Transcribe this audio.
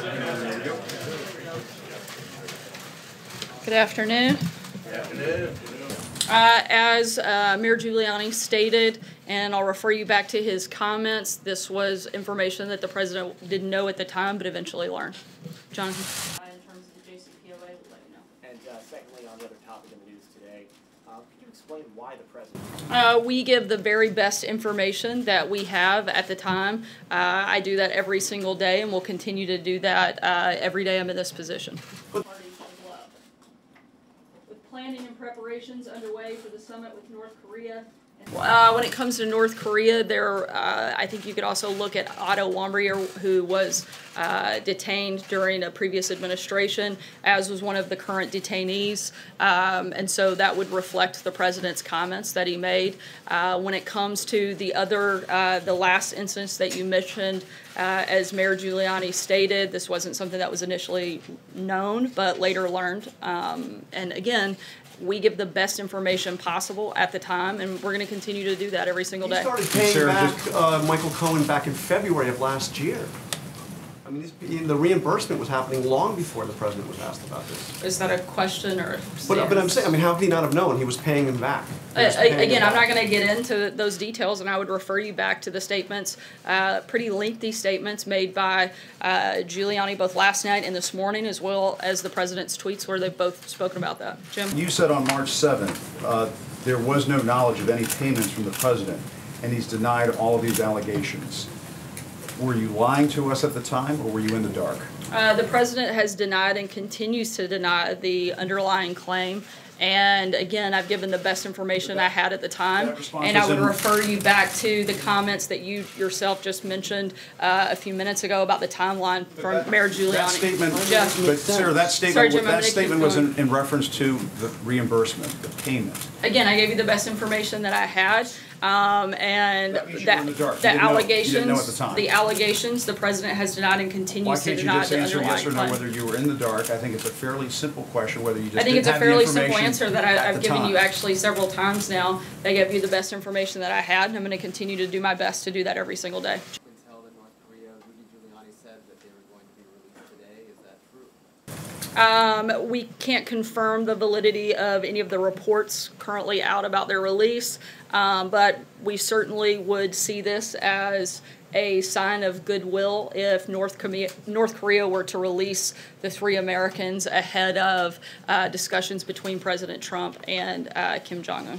Good afternoon. Good afternoon. As Mayor Giuliani stated, and I'll refer you back to his comments, this was information that the president didn't know at the time, but eventually learned. Jonathan? In terms of the JCPOA, we'll let you know. And secondly, on the other topic in the news today, could you explain why the president? We give the very best information that we have at the time. I do that every single day, and will continue to do that every day I'm in this position. With planning and preparations underway for the summit with North Korea. When it comes to North Korea, I think you could also look at Otto Warmbier, who was detained during a previous administration, as was one of the current detainees. And so that would reflect the president's comments that he made. When it comes to the last instance that you mentioned, as Mayor Giuliani stated, this wasn't something that was initially known, but later learned. And again, we give the best information possible at the time, and we're going to continue to do that every single day. You started paying back Michael Cohen back in February of last year. I mean, the reimbursement was happening long before the president was asked about this. Is that a question or? But I'm saying, I mean, how could he not have known he was paying him back? Again, I'm not going to get into those details, and I would refer you back to the statements, pretty lengthy statements made by Giuliani both last night and this morning, as well as the president's tweets where they've both spoken about that. Jim? You said on March 7th there was no knowledge of any payments from the president, and he's denied all of these allegations. Were you lying to us at the time, or were you in the dark? The president has denied and continues to deny the underlying claim. And again, I've given the best information I had at the time. And I would refer you back to the comments that you yourself just mentioned a few minutes ago about the timeline from Mayor Giuliani. That statement, but Sarah, that statement was in reference to the reimbursement, the payment. Again, I gave you the best information that I had. And the allegations, the president has denied and continues to deny the underlying claim. Why can't you just answer yes or no whether you were in the dark? I think it's a fairly simple question whether you just I think it's a fairly simple answer that I've given you actually several times now. I gave you the best information that I had, and I'm going to continue to do my best to do that every single day. You can tell that North Korea, Rudy Giuliani said that they were going to be released today. Is that true? We can't confirm the validity of any of the reports currently out about their release, but we certainly would see this as a sign of goodwill if North Korea were to release the 3 Americans ahead of discussions between President Trump and Kim Jong-un.